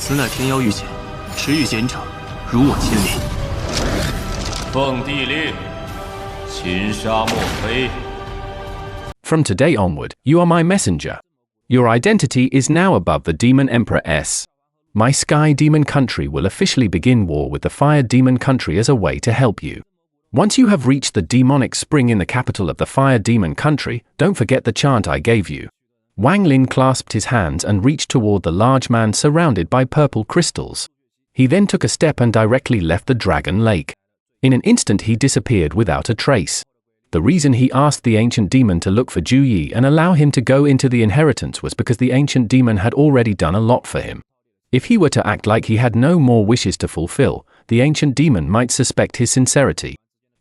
此乃天妖玉简，持玉贤者，如我亲临。奉帝令，擒杀莫非。 From today onward, you are my messenger. Your identity is now above the Demon Emperor S. My Sky Demon Country will officially begin war with the Fire Demon Country as a way to help you. Once you have reached the demonic spring in the capital of the Fire Demon Country, don't forget the chant I gave you. WangLin clasped his hands and reached toward the large man surrounded by purple crystals. He then took a step and directly left the Dragon Lake. In an instant he disappeared without a trace. The reason he asked the ancient demon to look for Ju Yi and allow him to go into the inheritance was because the ancient demon had already done a lot for him. If he were to act like he had no more wishes to fulfill, the ancient demon might suspect his sincerity.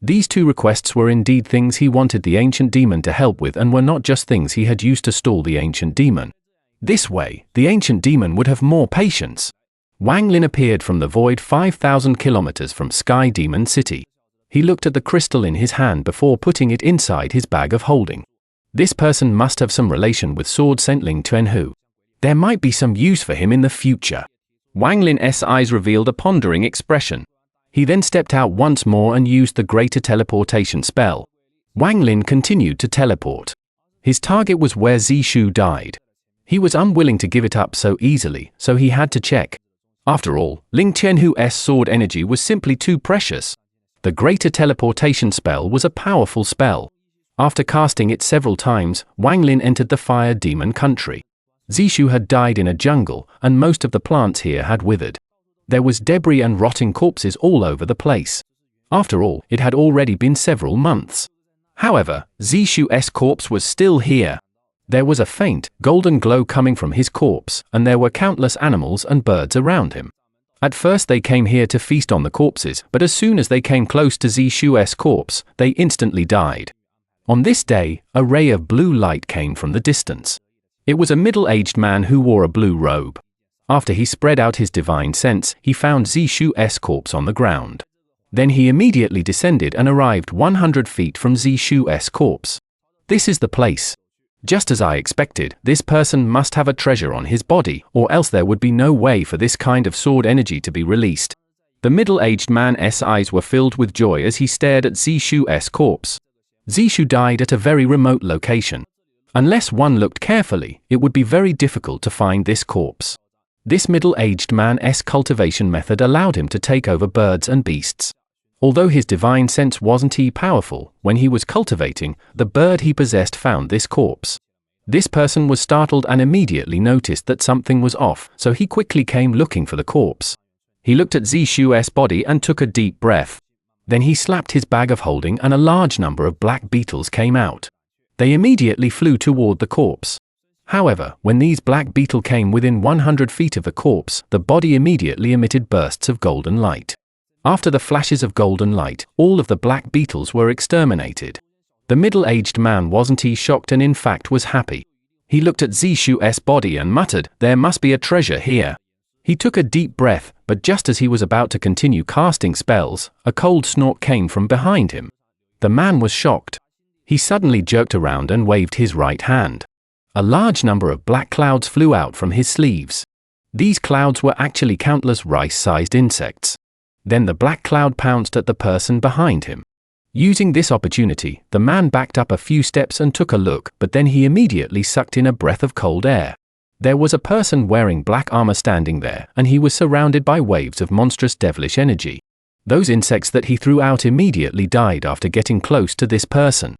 These two requests were indeed things he wanted the ancient demon to help with and were not just things he had used to stall the ancient demon. This way, the ancient demon would have more patience. WangLin appeared from the void 5,000 kilometers from Sky Demon City. He looked at the crystal in his hand before putting it inside his bag of holding. This person must have some relation with Sword Saint Ling Tianhou. There might be some use for him in the future. WangLin's eyes revealed a pondering expression. He then stepped out once more and used the greater teleportation spell. WangLin continued to teleport. His target was where Zishu died. He was unwilling to give it up so easily, so he had to check. After all, Ling Tianhou's sword energy was simply too precious. The greater teleportation spell was a powerful spell. After casting it several times, WangLin entered the Fire Demon Country. Zishu had died in a jungle, and most of the plants here had withered. There was debris and rotting corpses all over the place. After all, it had already been several months. However, Zishu's corpse was still here. There was a faint, golden glow coming from his corpse, and there were countless animals and birds around him. At first they came here to feast on the corpses, but as soon as they came close to Zishu's corpse, they instantly died. On this day, a ray of blue light came from the distance. It was a middle-aged man who wore a blue robe. After he spread out his divine sense, he found Zishu's corpse on the ground. Then he immediately descended and arrived 100 feet from Zishu's corpse. This is the place. Just as I expected, this person must have a treasure on his body, or else there would be no way for this kind of sword energy to be released. The middle-aged man's eyes were filled with joy as he stared at Zishu's corpse. Zishu died at a very remote location. Unless one looked carefully, it would be very difficult to find this corpse. This middle-aged man's cultivation method allowed him to take over birds and beasts. Although his divine sense wasn't powerful, when he was cultivating, the bird he possessed found this corpse. This person was startled and immediately noticed that something was off, so he quickly came looking for the corpse. He looked at Zishu's body and took a deep breath. Then he slapped his bag of holding and a large number of black beetles came out. They immediately flew toward the corpse. However, when these black beetles came within 100 feet of the corpse, the body immediately emitted bursts of golden light. After the flashes of golden light, all of the black beetles were exterminated. The middle-aged man wasn't shocked and in fact was happy. He looked at Zishu's body and muttered, "There must be a treasure here." He took a deep breath, but just as he was about to continue casting spells, a cold snort came from behind him. The man was shocked. He suddenly jerked around and waved his right hand. A large number of black clouds flew out from his sleeves. These clouds were actually countless rice-sized insects. Then the black cloud pounced at the person behind him. Using this opportunity, the man backed up a few steps and took a look, but then he immediately sucked in a breath of cold air. There was a person wearing black armor standing there, and he was surrounded by waves of monstrous devilish energy. Those insects that he threw out immediately died after getting close to this person.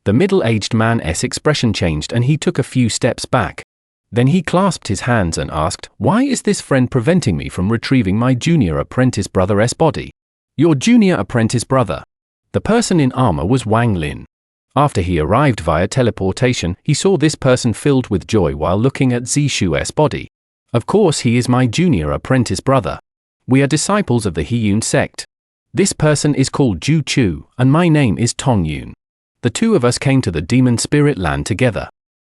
The middle-aged man's expression changed and he took a few steps back. Then he clasped his hands and asked, "Why is this friend preventing me from retrieving my junior apprentice brother's body?" "Your junior apprentice brother." The person in armor was WangLin. After he arrived via teleportation, he saw this person filled with joy while looking at Zishu's body. "Of course he is my junior apprentice brother. We are disciples of the Heyun sect. This person is called Ju Chu, and my name is Tongyun. The two of us came to the demon spirit land together.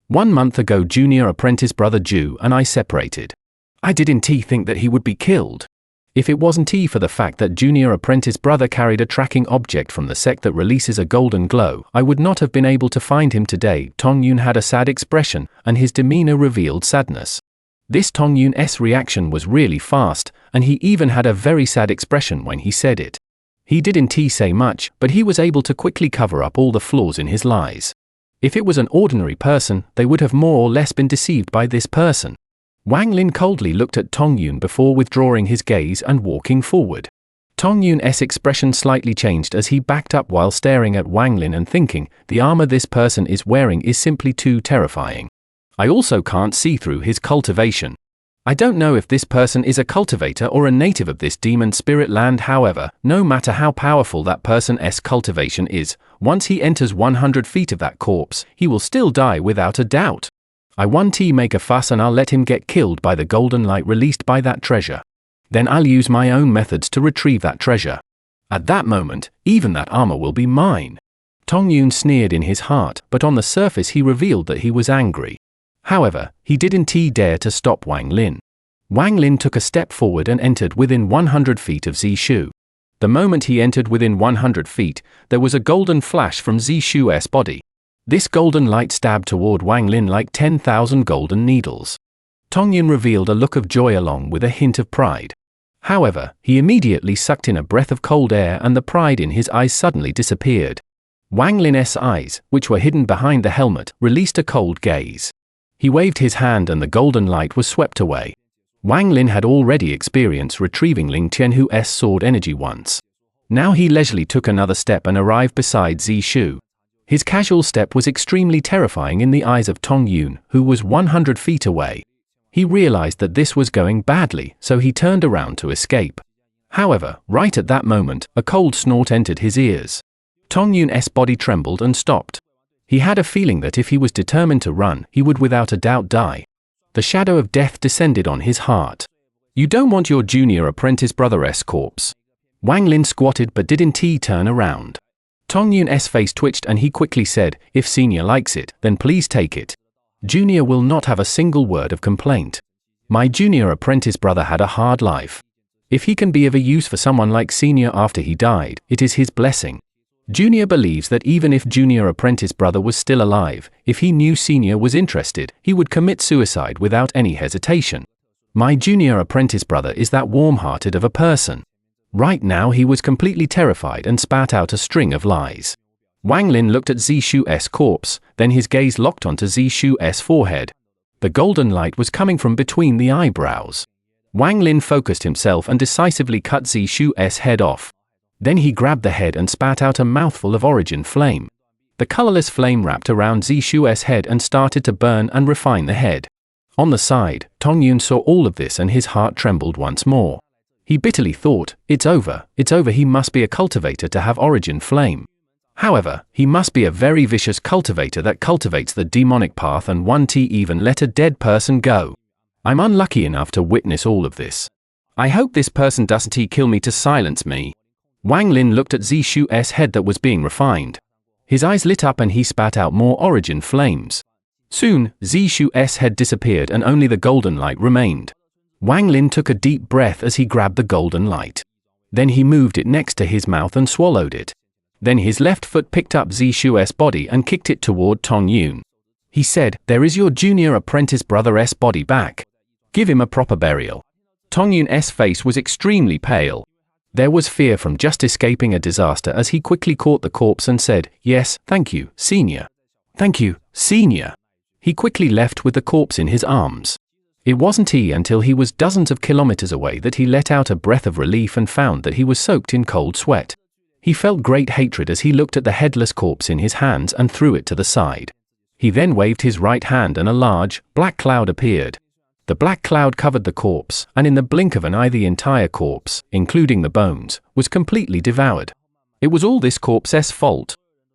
1 month ago junior apprentice brother Ju and I separated. I didn't think that he would be killed. If it wasn't for the fact that junior apprentice brother carried a tracking object from the sect that releases a golden glow, I would not have been able to find him today." Tongyun had a sad expression, and his demeanor revealed sadness. This Tong Yun's reaction was really fast, and he even had a very sad expression when he said it. He didn't say much, but he was able to quickly cover up all the flaws in his lies. If it was an ordinary person, they would have more or less been deceived by this person. WangLin coldly looked at Tong Yun before withdrawing his gaze and walking forward. Tong Yun's expression slightly changed as he backed up while staring at WangLin and thinking, the armor this person is wearing is simply too terrifying. I also can't see through his cultivation. I don't know if this person is a cultivator or a native of this demon spirit land. However, no matter how powerful that person's cultivation is, once he enters 100 feet of that corpse, he will still die without a doubt. I won't make a fuss and I'll let him get killed by the golden light released by that treasure. Then I'll use my own methods to retrieve that treasure. At that moment, even that armor will be mine. Tong Yun sneered in his heart, but on the surface he revealed that he was angry. However, he didn't dare to stop WangLin. WangLin took a step forward and entered within 100 feet of Zishu. The moment he entered within 100 feet, there was a golden flash from Zishu's body. This golden light stabbed toward WangLin like 10,000 golden needles. Tong Yun revealed a look of joy along with a hint of pride. However, he immediately sucked in a breath of cold air and the pride in his eyes suddenly disappeared. WangLin's eyes, which were hidden behind the helmet, released a cold gaze. He waved his hand and the golden light was swept away. WangLin had already experienced retrieving Ling Tianhou's sword energy once. Now he leisurely took another step and arrived beside Zishu. His casual step was extremely terrifying in the eyes of Tong Yun, who was 100 feet away. He realized that this was going badly, so he turned around to escape. However, right at that moment, a cold snort entered his ears. Tong Yun's body trembled and stopped. He had a feeling that if he was determined to run, he would without a doubt die. The shadow of death descended on his heart. You don't want your junior apprentice brother's corpse. WangLin squatted but didn't turn around. Tong Yun's face twitched and he quickly said, if senior likes it, then please take it. Junior will not have a single word of complaint. My junior apprentice brother had a hard life. If he can be of a use for someone like senior after he died, it is his blessing. Junior believes that even if junior apprentice brother was still alive, if he knew senior was interested, he would commit suicide without any hesitation. My junior apprentice brother is that warm-hearted of a person. Right now he was completely terrified and spat out a string of lies. WangLin looked at Zishu's corpse, then his gaze locked onto Zishu's forehead. The golden light was coming from between the eyebrows. WangLin focused himself and decisively cut Zishu's head off. Then he grabbed the head and spat out a mouthful of origin flame. The colorless flame wrapped around Zishu's head and started to burn and refine the head. On the side, Tong Yun saw all of this and his heart trembled once more. He bitterly thought, it's over, he must be a cultivator to have origin flame. However, he must be a very vicious cultivator that cultivates the demonic path and won't even let a dead person go. I'm unlucky enough to witness all of this. I hope this person doesn't kill me to silence me. WangLin looked at Zishu's head that was being refined. His eyes lit up and he spat out more origin flames. Soon, Zishu's head disappeared and only the golden light remained. WangLin took a deep breath as he grabbed the golden light. Then he moved it next to his mouth and swallowed it. Then his left foot picked up Zishu's body and kicked it toward Tong Yun. He said, there is your junior apprentice brother's body back. Give him a proper burial. Tong Yun's face was extremely pale. There was fear from just escaping a disaster as he quickly caught the corpse and said, yes, thank you, senior. Thank you, senior. He quickly left with the corpse in his arms. It wasn't until he was dozens of kilometers away that he let out a breath of relief and found that he was soaked in cold sweat. He felt great hatred as he looked at the headless corpse in his hands and threw it to the side. He then waved his right hand and a large, black cloud appeared. The black cloud covered the corpse, and in the blink of an eye the entire corpse, including the bones, was completely devoured. It was all this corpse's fault.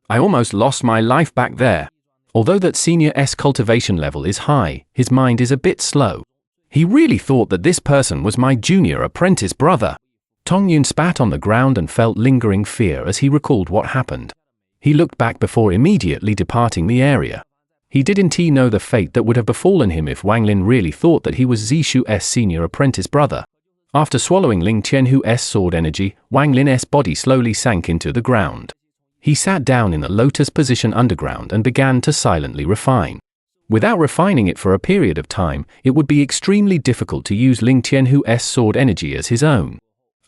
I almost lost my life back there. Although that senior's cultivation level is high, his mind is a bit slow. He really thought that this person was my junior apprentice brother. Tong Yun spat on the ground and felt lingering fear as he recalled what happened. He looked back before immediately departing the area. He didn't know the fate that would have befallen him if WangLin really thought that he was Zishu's senior apprentice brother. After swallowing Ling Tianhou's sword energy, WangLin's body slowly sank into the ground. He sat down in the lotus position underground and began to silently refine. Without refining it for a period of time, it would be extremely difficult to use Ling Tianhou's sword energy as his own.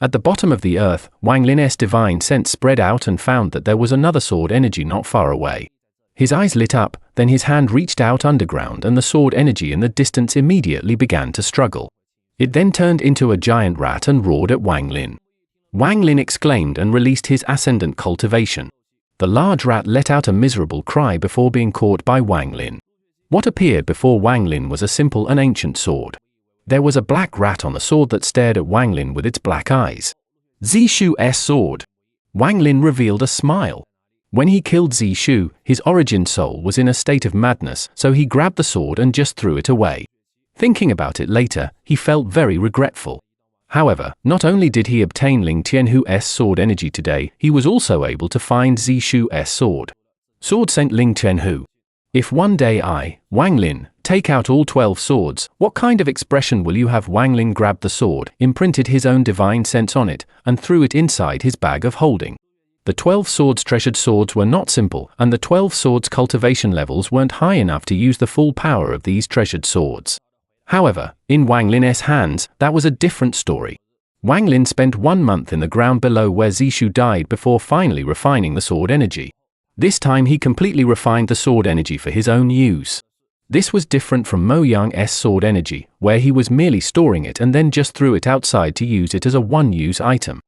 At the bottom of the earth, WangLin's divine sense spread out and found that there was another sword energy not far away. His eyes lit up, then his hand reached out underground and the sword energy in the distance immediately began to struggle. It then turned into a giant rat and roared at WangLin. WangLin exclaimed and released his ascendant cultivation. The large rat let out a miserable cry before being caught by WangLin. What appeared before WangLin was a simple and ancient sword. There was a black rat on the sword that stared at WangLin with its black eyes. Zishu's sword. WangLin revealed a smile. When he killed Zishu, his origin soul was in a state of madness, so he grabbed the sword and just threw it away. Thinking about it later, he felt very regretful. However, not only did he obtain Ling Tianhou's sword energy today, he was also able to find Zishu's sword. Sword sent Ling Tianhou. If one day I, WangLin, take out all 12 swords, what kind of expression will you have? WangLin grabbed the sword, imprinted his own divine sense on it, and threw it inside his bag of holding. The 12 swords treasured swords were not simple, and the 12 swords cultivation levels weren't high enough to use the full power of these treasured swords. However, in WangLin's hands, that was a different story. WangLin spent 1 month in the ground below where Zishu died before finally refining the sword energy. This time he completely refined the sword energy for his own use. This was different from Mo Yang's sword energy, where he was merely storing it and then just threw it outside to use it as a one-use item.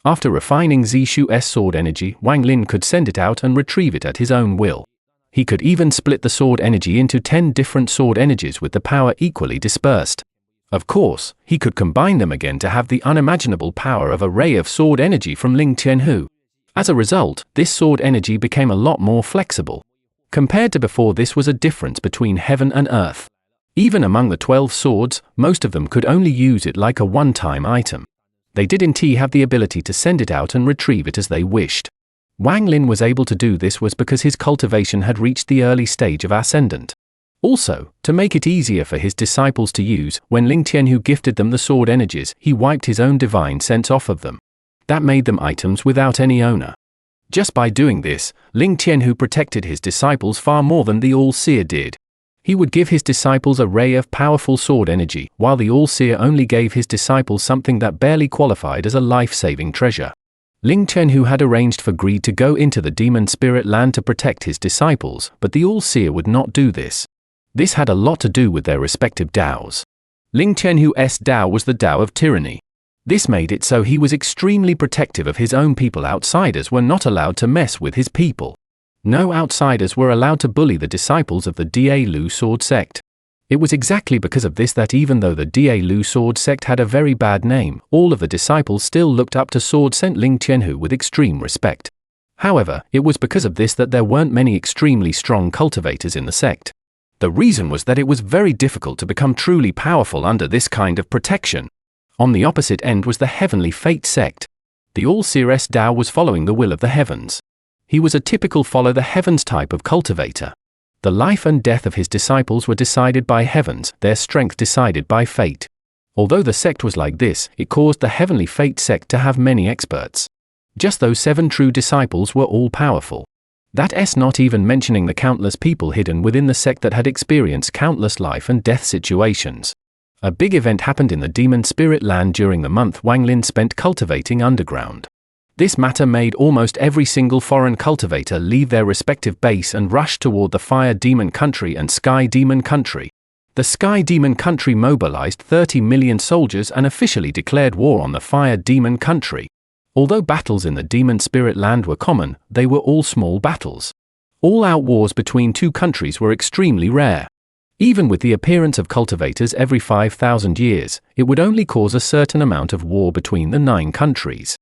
After refining Zishu's sword energy, WangLin could send it out and retrieve it at his own will. He could even split the sword energy into 10 different sword energies with the power equally dispersed. Of course, he could combine them again to have the unimaginable power of a ray of sword energy from Ling Tianhou. As a result, this sword energy became a lot more flexible. Compared to before, this was a difference between heaven and earth. Even among the 12 swords, most of them could only use it like a one-time item. They didn't have the ability to send it out and retrieve it as they wished. WangLin was able to do this was because his cultivation had reached the early stage of ascendant. Also, to make it easier for his disciples to use, when Ling Tianhou gifted them the sword energies, he wiped his own divine sense off of them. That made them items without any owner. Just by doing this, Ling Tianhou protected his disciples far more than the All-Seer did. He would give his disciples a ray of powerful sword energy, while the All-Seer only gave his disciples something that barely qualified as a life-saving treasure. Ling Tianhou had arranged for greed to go into the demon spirit land to protect his disciples, but the All-Seer would not do this. This had a lot to do with their respective Daos. Ling Tianhou's Dao was the Dao of tyranny. This made it so he was extremely protective of his own people. Outsiders were not allowed to mess with his people. No outsiders were allowed to bully the disciples of the Da Lu sword sect. It was exactly because of this that even though the Da Lu sword sect had a very bad name, all of the disciples still looked up to sword sent Ling Tianhou with extreme respect. However, it was because of this that there weren't many extremely strong cultivators in the sect. The reason was that it was very difficult to become truly powerful under this kind of protection. On the opposite end was the Heavenly Fate sect. The All-Seer's Dao was following the will of the heavens. He was a typical follow the heavens type of cultivator. The life and death of his disciples were decided by heavens, their strength decided by fate. Although the sect was like this, it caused the Heavenly Fate sect to have many experts. Just those 7 true disciples were all powerful. That's not even mentioning the countless people hidden within the sect that had experienced countless life and death situations. A big event happened in the demon spirit land during the month WangLin spent cultivating underground. This matter made almost every single foreign cultivator leave their respective base and rush toward the Fire Demon Country and Sky Demon Country. The Sky Demon Country mobilized 30 million soldiers and officially declared war on the Fire Demon Country. Although battles in the demon spirit land were common, they were all small battles. All-out wars between 2 countries were extremely rare. Even with the appearance of cultivators every 5,000 years, it would only cause a certain amount of war between the 9 countries.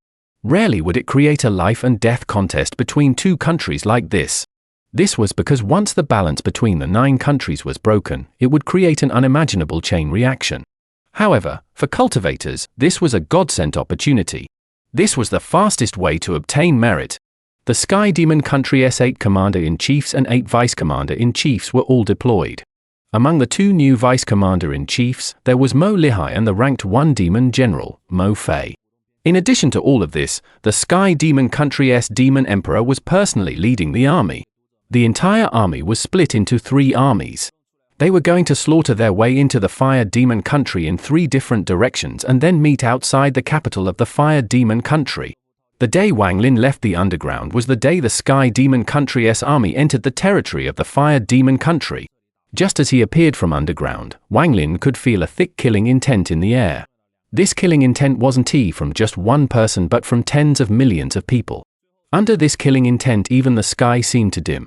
Rarely would it create a life and death contest between 2 countries like this. This was because once the balance between the 9 countries was broken, it would create an unimaginable chain reaction. However, for cultivators, this was a God-sent opportunity. This was the fastest way to obtain merit. The Sky Demon Country's 8 Commander-in-Chiefs and 8 Vice Commander-in-Chiefs were all deployed. Among the 2 new Vice Commander-in-Chiefs, there was Mo Lihai and the ranked 1 Demon General, Mo Fei. In addition to all of this, the Sky Demon Country's Demon Emperor was personally leading the army. The entire army was split into 3 armies. They were going to slaughter their way into the Fire Demon Country in 3 different directions and then meet outside the capital of the Fire Demon Country. The day WangLin left the underground was the day the Sky Demon Country's army entered the territory of the Fire Demon Country. Just as he appeared from underground, WangLin could feel a thick killing intent in the air. This killing intent wasn't from just one person but from tens of millions of people. Under this killing intent, even the sky seemed to dim.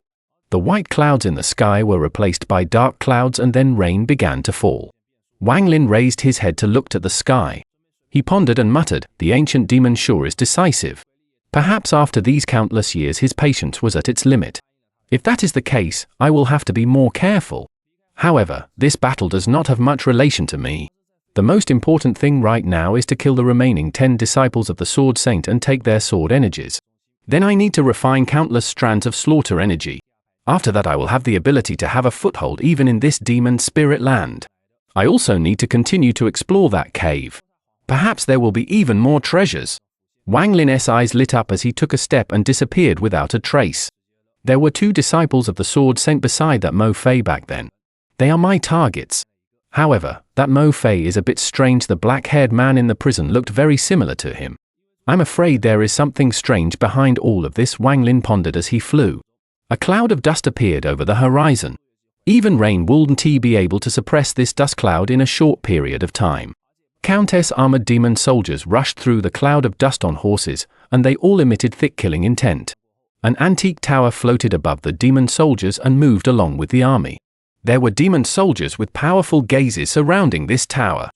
The white clouds in the sky were replaced by dark clouds and then rain began to fall. WangLin raised his head to look at the sky. He pondered and muttered, "The ancient demon sure is decisive. Perhaps after these countless years his patience was at its limit. If that is the case, I will have to be more careful. However, this battle does not have much relation to me. The most important thing right now is to kill the remaining 10 disciples of the Sword Saint and take their sword energies. Then I need to refine countless strands of slaughter energy. After that I will have the ability to have a foothold even in this demon spirit land. I also need to continue to explore that cave. Perhaps there will be even more treasures." WangLin's eyes lit up as he took a step and disappeared without a trace. There were 2 disciples of the Sword Saint beside that Mo Fei back then. They are my targets. However, that Mo Fei is a bit strange. The black-haired man in the prison looked very similar to him. I'm afraid there is something strange behind all of this, WangLin pondered as he flew. A cloud of dust appeared over the horizon. Even rain wouldn't be able to suppress this dust cloud in a short period of time. Countless armored demon soldiers rushed through the cloud of dust on horses, and they all emitted thick killing intent. An antique tower floated above the demon soldiers and moved along with the army. There were demon soldiers with powerful gazes surrounding this tower.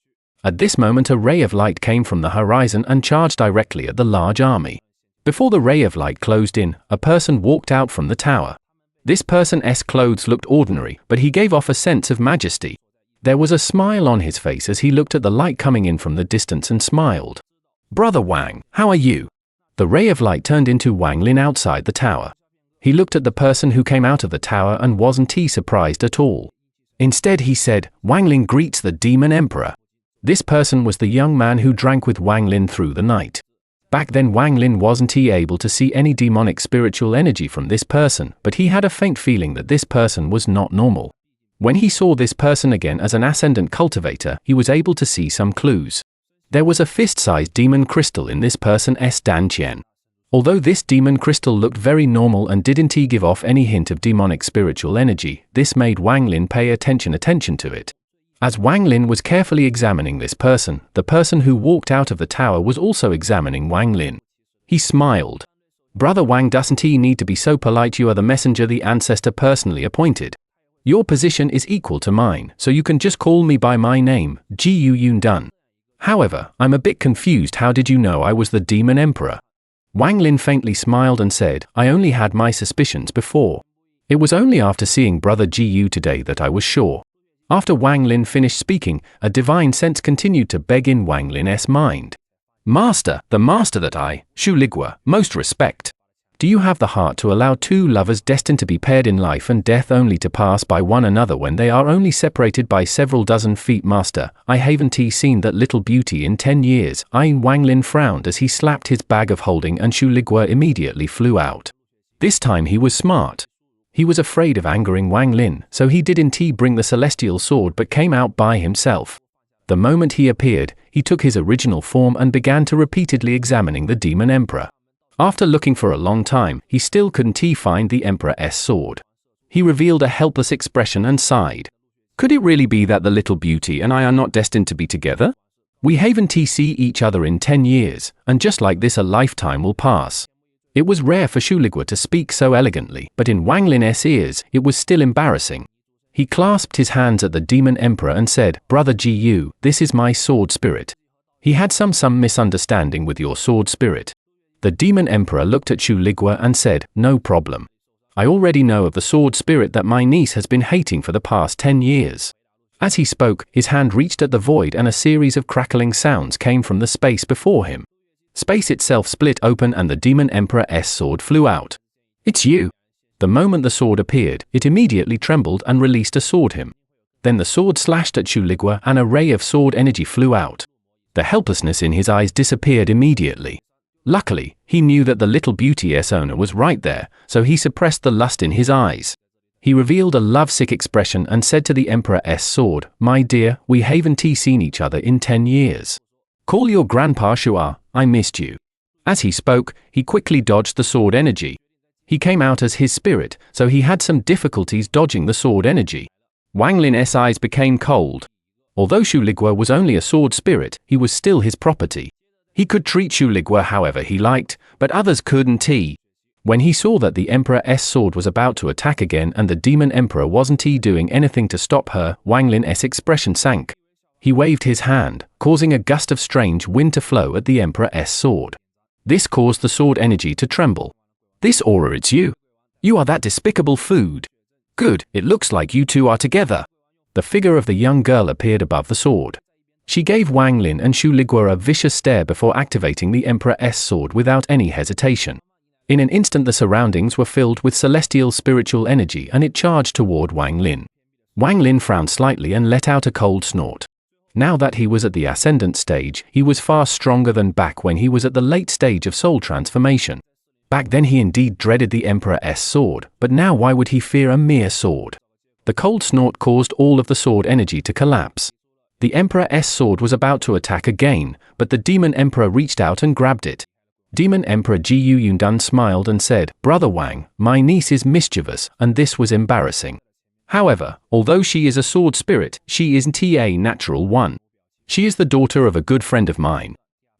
At this moment a ray of light came from the horizon and charged directly at the large army. Before the ray of light closed in, a person walked out from the tower. This person's clothes looked ordinary, but he gave off a sense of majesty. There was a smile on his face as he looked at the light coming in from the distance and smiled. "Brother Wang, how are you?" The ray of light turned into WangLin outside the tower. He looked at the person who came out of the tower and wasn't surprised at all. Instead he said, "WangLin greets the Demon Emperor." This person was the young man who drank with WangLin through the night. Back then WangLin wasn't able to see any demonic spiritual energy from this person, but he had a faint feeling that this person was not normal. When he saw this person again as an ascendant cultivator, he was able to see some clues. There was a fist-sized demon crystal in this person's dantian. Although this demon crystal looked very normal and didn't give off any hint of demonic spiritual energy, this made WangLin pay attention to it. As WangLin was carefully examining this person, the person who walked out of the tower was also examining WangLin. He smiled. "Brother Wang doesn't need to be so polite. You are the messenger the ancestor personally appointed. Your position is equal to mine, so you can just call me by my name, Gu Yundun. However, I'm a bit confused. How did you know I was the Demon Emperor?" WangLin faintly smiled and said, "I only had my suspicions before. It was only after seeing Brother Gu today that I was sure." After WangLin finished speaking, a divine sense continued to beg in WangLin's mind. "Master, the master that I, Shu Ligua, most respect. Do you have the heart to allow 2 lovers destined to be paired in life and death only to pass by one another when they are only separated by several dozen feet? Master, I haven't seen that little beauty in 10 years. WangLin frowned as he slapped his bag of holding and Shu Ligua immediately flew out. This time he was smart. He was afraid of angering WangLin, so he didn't bring the celestial sword but came out by himself. The moment he appeared, he took his original form and began to repeatedly examining the Demon Emperor. After looking for a long time, he still couldn't find the Emperor's sword. He revealed a helpless expression and sighed. "Could it really be that the little beauty and I are not destined to be together? We haven't see each other in 10 years, and just like this a lifetime will pass." It was rare for Shu Ligua to speak so elegantly, but in WangLin's ears, it was still embarrassing. He clasped his hands at the Demon Emperor and said, "Brother Gu, this is my sword spirit. He had some misunderstanding with your sword spirit." The Demon Emperor looked at Shu Ligua and said, "No problem. I already know of the sword spirit that my niece has been hating for the past 10 years. As he spoke, his hand reached at the void and a series of crackling sounds came from the space before him. Space itself split open and the Demon Emperor's sword flew out. "It's you." The moment the sword appeared, it immediately trembled and released a sword him. Then the sword slashed at Shu Ligua and a ray of sword energy flew out. The helplessness in his eyes disappeared immediately. Luckily, he knew that the little beauty's owner was right there, so he suppressed the lust in his eyes. He revealed a lovesick expression and said to the Emperor's sword, "My dear, we haven't seen each other in 10 years. Call your grandpa Shua, I missed you." As he spoke, he quickly dodged the sword energy. He came out as his spirit, so he had some difficulties dodging the sword energy. WangLin's eyes became cold. Although Shuligua was only a sword spirit, he was still his property. He could treat Shuligua however he liked, but others couldn't. When he saw that the Emperor's sword was about to attack again and the Demon Emperor wasn't doing anything to stop her, WangLin's expression sank. He waved his hand, causing a gust of strange wind to flow at the Emperor's sword. This caused the sword energy to tremble. "This aura, it's you. You are that despicable food. Good, it looks like you two are together." The figure of the young girl appeared above the sword. She gave WangLin and Shuligua a vicious stare before activating the Emperor's sword without any hesitation. In an instant the surroundings were filled with celestial spiritual energy and it charged toward WangLin. WangLin frowned slightly and let out a cold snort. Now that he was at the ascendant stage, he was far stronger than back when he was at the late stage of soul transformation. Back then he indeed dreaded the Emperor's sword, but now why would he fear a mere sword? The cold snort caused all of the sword energy to collapse. The Emperor's sword was about to attack again, but the Demon Emperor reached out and grabbed it. Demon Emperor Jiu Yundan smiled and said, "Brother Wang, my niece is mischievous, and this was embarrassing. However, although she is a sword spirit, she isn't a natural one. She is the daughter of a good friend of mine.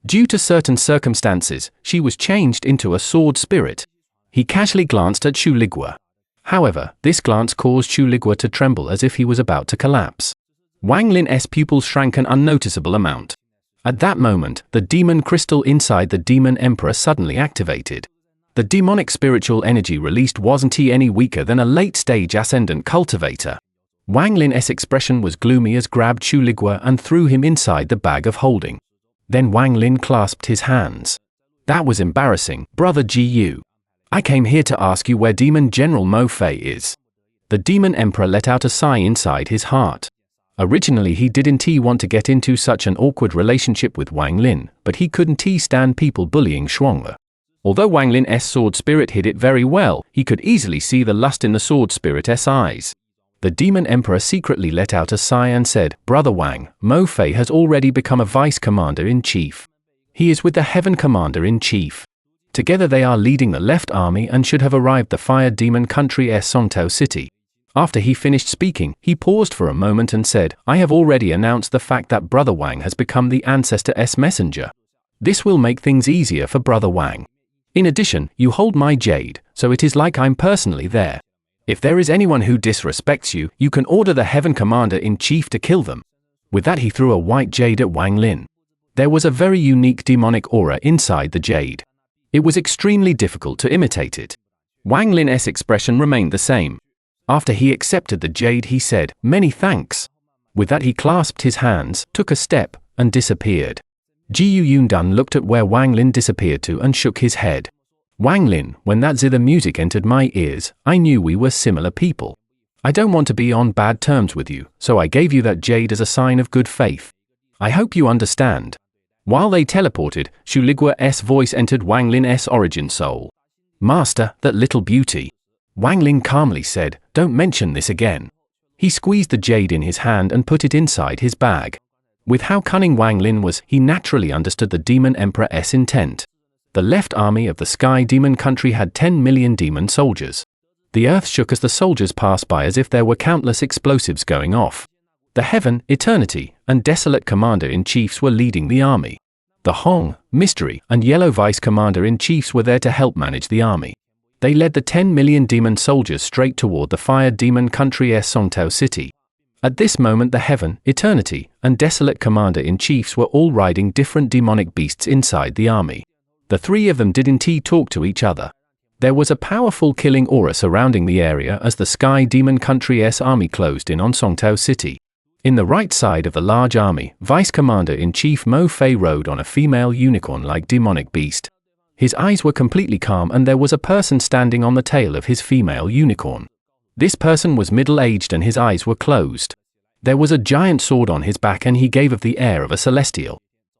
Due to certain circumstances, she was changed into a sword spirit." He casually glanced at Shuligua. However, this glance caused Shuligua to tremble as if he was about to collapse. WangLin's pupils shrank an unnoticeable amount. At that moment, the demon crystal inside the Demon Emperor suddenly activated. The demonic spiritual energy released wasn't any weaker than a late-stage ascendant cultivator. WangLin's expression was gloomy as grabbed Shuligua and threw him inside the bag of holding. Then WangLin clasped his hands. "That was embarrassing, Brother Jiu. I came here to ask you where Demon General Mo Fei is." The Demon Emperor let out a sigh inside his heart. Originally he didn't want to get into such an awkward relationship with WangLin, but he couldn't stand people bullying Shuangla. Although WangLin's sword spirit hid it very well, he could easily see the lust in the sword spirit's eyes. The Demon Emperor secretly let out a sigh and said, "Brother Wang, Mo Fei has already become a vice commander-in-chief. He is with the Heaven Commander-in-Chief. Together they are leading the left army and should have arrived the Fire Demon country's Songtao city." After he finished speaking, he paused for a moment and said, "I have already announced the fact that Brother Wang has become the Ancestor's messenger. This will make things easier for Brother Wang. In addition, you hold my jade, so it is like I'm personally there. If there is anyone who disrespects you, you can order the Heaven Commander-in-Chief to kill them." With that he threw a white jade at WangLin. There was a very unique demonic aura inside the jade. It was extremely difficult to imitate it. WangLin's expression remained the same. After he accepted the jade he said, "Many thanks." With that he clasped his hands, took a step, and disappeared. Jiu Yundan looked at where WangLin disappeared to and shook his head. "WangLin, when that zither music entered my ears, I knew we were similar people. I don't want to be on bad terms with you, so I gave you that jade as a sign of good faith. I hope you understand." While they teleported, Shuligua's voice entered WangLin's origin soul. "Master, that little beauty." WangLin calmly said, "Don't mention this again." He squeezed the jade in his hand and put it inside his bag. With how cunning WangLin was, he naturally understood the Demon Emperor's intent. The left army of the Sky Demon country had 10 million demon soldiers. The earth shook as the soldiers passed by as if there were countless explosives going off. The Heaven, Eternity, and Desolate Commander-in-Chiefs were leading the army. The Hong, Mystery, and Yellow Vice Commander-in-Chiefs were there to help manage the army. They led the 10 million demon soldiers straight toward the Fire Demon country's Songtao city. At this moment the Heaven, Eternity, and Desolate Commander-in-Chiefs were all riding different demonic beasts inside the army. The three of them didn't talk to each other. There was a powerful killing aura surrounding the area as the Sky Demon country's army closed in on Songtao city. In the right side of the large army, Vice Commander-in-Chief Mo Fei rode on a female unicorn-like demonic beast. His eyes were completely calm and there was a person standing on the tail of his female unicorn. This person was middle-aged and his eyes were closed. There was a giant sword on his back and he gave off the air of a celestial.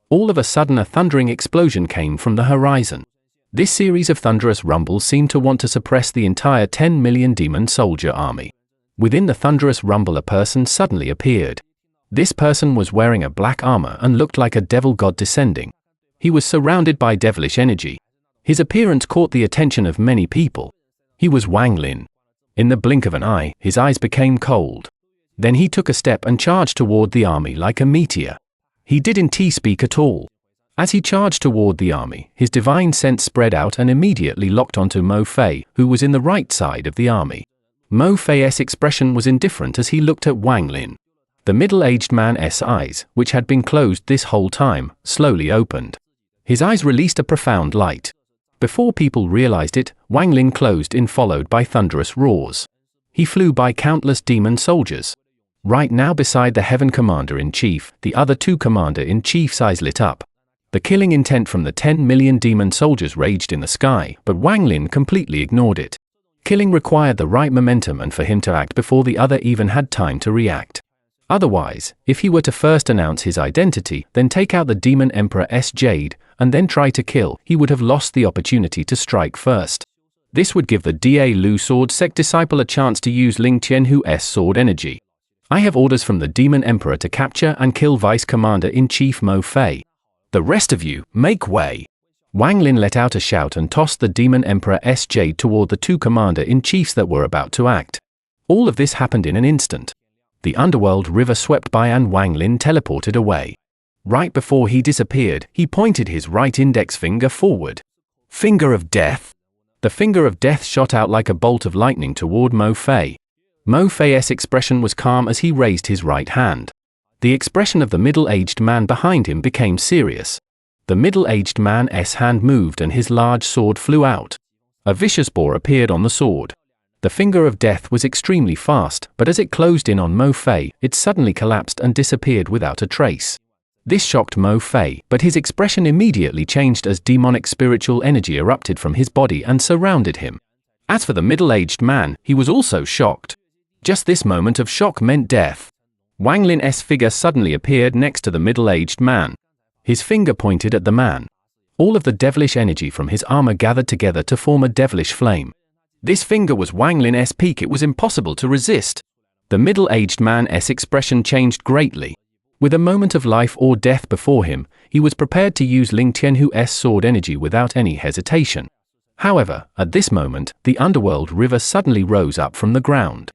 All of a sudden a thundering explosion came from the horizon. This series of thunderous rumbles seemed to want to suppress the entire 10 million demon soldier army. Within the thunderous rumble, a person suddenly appeared. This person was wearing a black armor and looked like a devil god descending. He was surrounded by devilish energy. His appearance caught the attention of many people. He was WangLin. In the blink of an eye, his eyes became cold. Then he took a step and charged toward the army like a meteor. He didn't speak at all. As he charged toward the army, his divine sense spread out and immediately locked onto Mo Fei, who was in the right side of the army. Mo Fei's expression was indifferent as he looked at WangLin. The middle-aged man's eyes, which had been closed this whole time, slowly opened. His eyes released a profound light. Before people realized it, WangLin closed in, followed by thunderous roars. He flew by countless demon soldiers. Right now, beside the Heaven Commander-in-Chief, the other two Commander-in-Chief's eyes lit up. The killing intent from the 10 million demon soldiers raged in the sky, but WangLin completely ignored it. Killing required the right momentum and for him to act before the other even had time to react. Otherwise, if he were to first announce his identity, then take out the Demon Emperor's Jade, and then try to kill, he would have lost the opportunity to strike first. This would give the Da Lu Sword Sect disciple a chance to use Ling Tianhou's sword energy. I have orders from the Demon Emperor to capture and kill Vice Commander-in-Chief Mo Fei. The rest of you, make way! WangLin let out a shout and tossed the Demon Emperor's Jade toward the two Commander-in-Chiefs that were about to act. All of this happened in an instant. The Underworld river swept by and WangLin teleported away. Right before he disappeared, he pointed his right index finger forward. Finger of Death! The finger of death shot out like a bolt of lightning toward Mo Fei. Mo Fei's expression was calm as he raised his right hand. The expression of the middle-aged man behind him became serious. The middle-aged man's hand moved and his large sword flew out. A vicious bore appeared on the sword. The finger of death was extremely fast, but as it closed in on Mo Fei, it suddenly collapsed and disappeared without a trace. This shocked Mo Fei, but his expression immediately changed as demonic spiritual energy erupted from his body and surrounded him. As for the middle-aged man, he was also shocked. Just this moment of shock meant death. WangLin's figure suddenly appeared next to the middle-aged man. His finger pointed at the man. All of the devilish energy from his armor gathered together to form a devilish flame. This finger was WangLin's peak. It was impossible to resist. The middle-aged man's expression changed greatly. With a moment of life or death before him, he was prepared to use Ling Tianhou's sword energy without any hesitation. However, at this moment, the Underworld river suddenly rose up from the ground.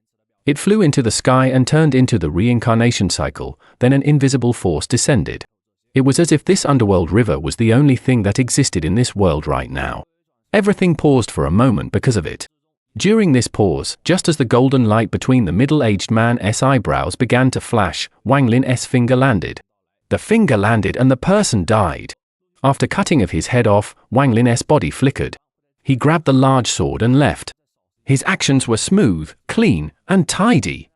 It flew into the sky and turned into the reincarnation cycle, then an invisible force descended. It was as if this Underworld river was the only thing that existed in this world right now. Everything paused for a moment because of it. During this pause, just as the golden light between the middle-aged man's eyebrows began to flash, WangLin's finger landed. The finger landed and the person died. After cutting of his head off, WangLin's body flickered. He grabbed the large sword and left. His actions were smooth, clean, and tidy.